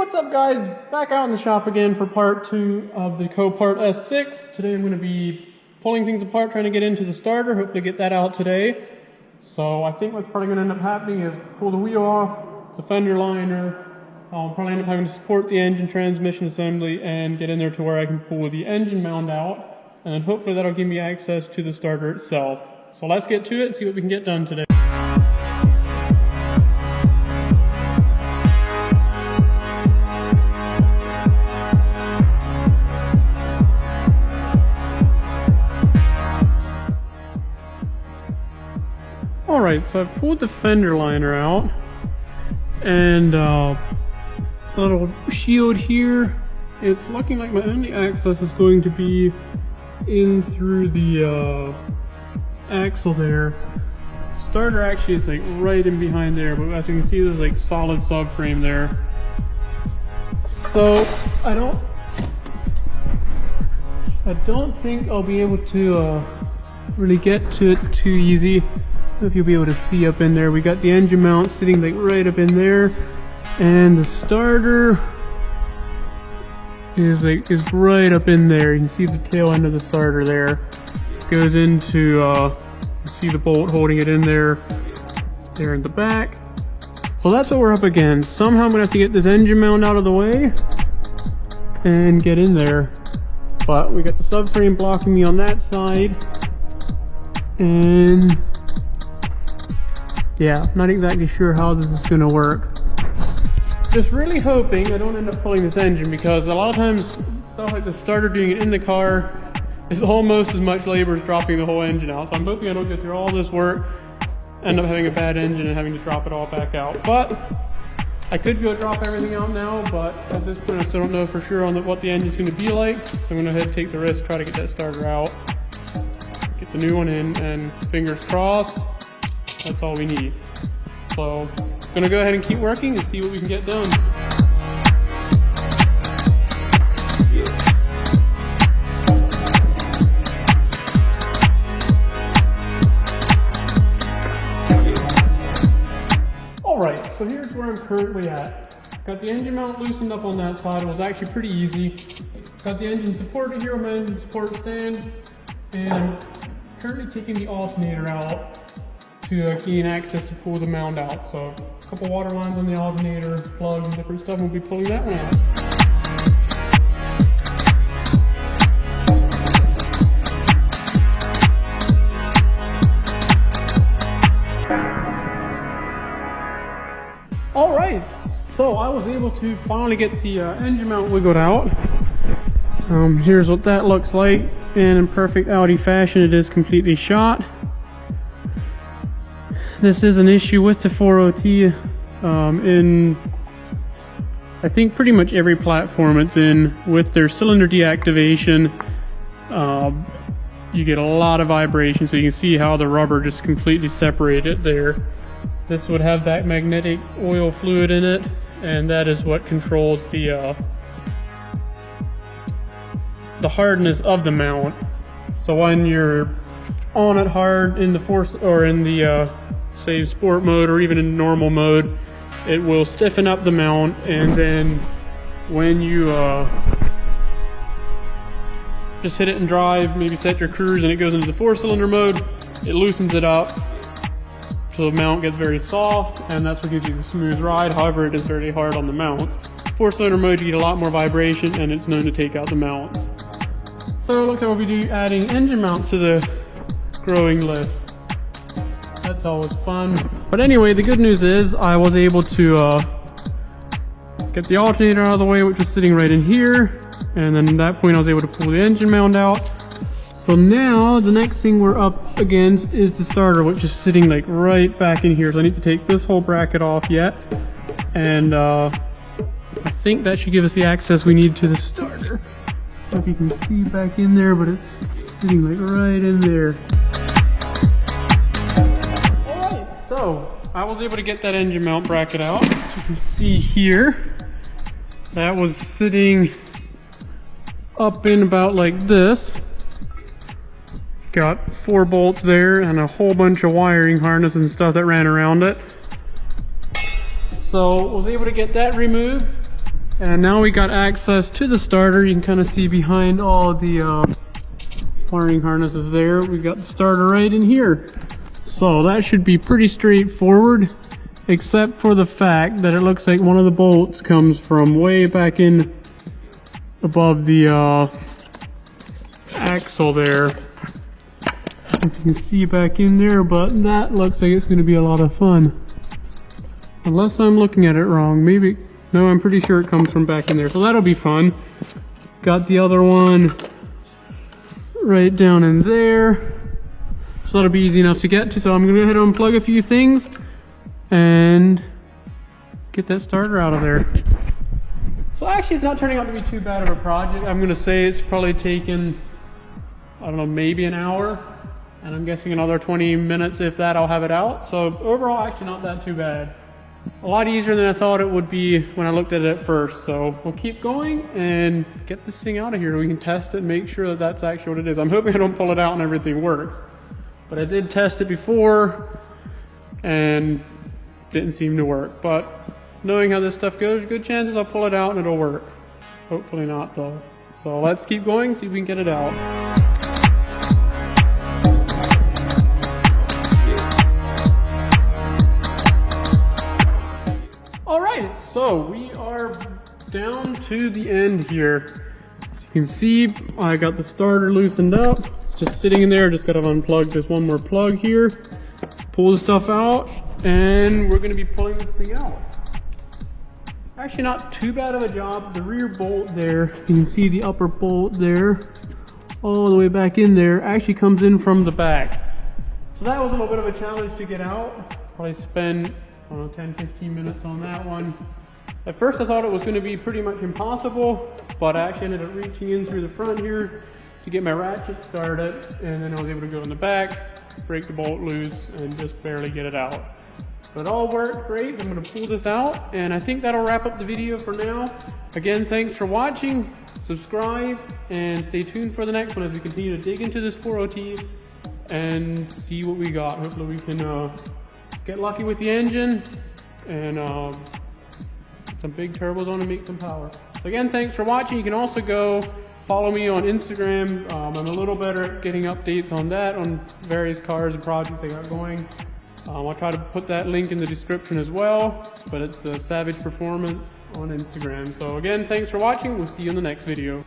what's up guys? Back out in the shop again for part 2 of the Copart S6. Today I'm going to be pulling things apart, trying to get into the starter, hopefully get that out today. So I think what's probably going to end up happening is pull the wheel off, the fender liner, I'll probably end up having to support the engine transmission assembly and get in there to where I can pull the engine mount out, and then hopefully that'll give me access to the starter itself. So let's get to it and see what we can get done today. Alright, so I've pulled the fender liner out, and a little shield here. It's looking like my only access is going to be in through the axle there. Starter actually is like right in behind there, but as you can see there's like solid subframe there. So I don't think I'll be able to really get to it too easy. I don't know if you'll be able to see up in there. We got the engine mount sitting like right up in there, and the starter is right up in there. You can see the tail end of the starter there. Goes into you see the bolt holding it in there in the back. So that's what we're up against. Somehow I'm gonna have to get this engine mount out of the way and get in there. But we got the subframe blocking me on that side, and yeah, not exactly sure how this is gonna work. Just really hoping I don't end up pulling this engine, because a lot of times stuff like the starter, doing it in the car, is almost as much labor as dropping the whole engine out. So I'm hoping I don't go through all this work, end up having a bad engine and having to drop it all back out. But I could go drop everything out now, but at this point I still don't know for sure on what the engine's gonna be like. So I'm gonna go ahead and take the risk, try to get that starter out, get the new one in, and fingers crossed, that's all we need. So I'm gonna go ahead and keep working and see what we can get done. Alright, so here's where I'm currently at. Got the engine mount loosened up on that side. It was actually pretty easy. Got the engine supported here on my engine support stand, and I'm currently taking the alternator out to gain access to pull the mount out. So a couple water lines on the alternator, plugs and different stuff, and we'll be pulling that one out. Alright, so I was able to finally get the engine mount wiggled out. Here's what that looks like, and in perfect Audi fashion it is completely shot. This is an issue with the 4OT in I think pretty much every platform it's in. With their cylinder deactivation, you get a lot of vibration, so you can see how the rubber just completely separated there. This would have that magnetic oil fluid in it, and that is what controls the hardness of the mount. So when you're on it hard in the force, or in the say sport mode, or even in normal mode, it will stiffen up the mount, and then when you just hit it and drive, maybe set your cruise and it goes into the 4-cylinder mode, it loosens it up so the mount gets very soft, and that's what gives you the smooth ride. However, it is very hard on the mounts. 4-cylinder mode, you get a lot more vibration, and it's known to take out the mount. So it looks like we'll be adding engine mounts to the growing list. That's always fun. But anyway, the good news is I was able to get the alternator out of the way, which was sitting right in here, and then at that point I was able to pull the engine mount out. So now the next thing we're up against is the starter, which is sitting like right back in here. So I need to take this whole bracket off yet, and I think that should give us the access we need to the starter. I don't know if you can see back in there, but it's sitting like right in there. So I was able to get that engine mount bracket out. As you can see here, that was sitting up in about like this. Got 4 bolts there and a whole bunch of wiring harness and stuff that ran around it. So was able to get that removed. And now we got access to the starter. You can kind of see behind all the wiring harnesses there. We've got the starter right in here. So that should be pretty straightforward, except for the fact that it looks like one of the bolts comes from way back in above the axle there. If you can see back in there, but that looks like it's going to be a lot of fun. Unless I'm looking at it wrong. Maybe, no, I'm pretty sure it comes from back in there. So that'll be fun. Got the other one right down in there. So that'll be easy enough to get to. So I'm going to go ahead and unplug a few things and get that starter out of there. So actually it's not turning out to be too bad of a project. I'm going to say it's probably taken, I don't know, maybe an hour. And I'm guessing another 20 minutes, if that, I'll have it out. So overall, actually not that too bad. A lot easier than I thought it would be when I looked at it at first. So we'll keep going and get this thing out of here. We can test it and make sure that that's actually what it is. I'm hoping I don't pull it out and everything works. But I did test it before and didn't seem to work. But knowing how this stuff goes, good chances I'll pull it out and it'll work. Hopefully not though. So let's keep going, see if we can get it out. Alright, so we are down to the end here. As you can see, I got the starter loosened up. It's just sitting in there, just gotta unplug this one more plug here. Pull the stuff out, and we're gonna be pulling this thing out. Actually not too bad of a job. The rear bolt there, you can see the upper bolt there, all the way back in there, actually comes in from the back. So that was a little bit of a challenge to get out. Probably spend, I don't know, 10-15 minutes on that one. At first I thought it was going to be pretty much impossible, but I actually ended up reaching in through the front here to get my ratchet started, and then I was able to go in the back, break the bolt loose, and just barely get it out. But it all worked great. I'm going to pull this out, and I think that'll wrap up the video for now. Again, thanks for watching, subscribe, and stay tuned for the next one as we continue to dig into this 4OT and see what we got. Hopefully we can get lucky with the engine and some big turbos on to make some power. So again, thanks for watching. You can also go follow me on Instagram. I'm a little better at getting updates on that, on various cars and projects I got going. I'll try to put that link in the description as well, but it's the Savage Performance on Instagram. So again, thanks for watching. We'll see you in the next video.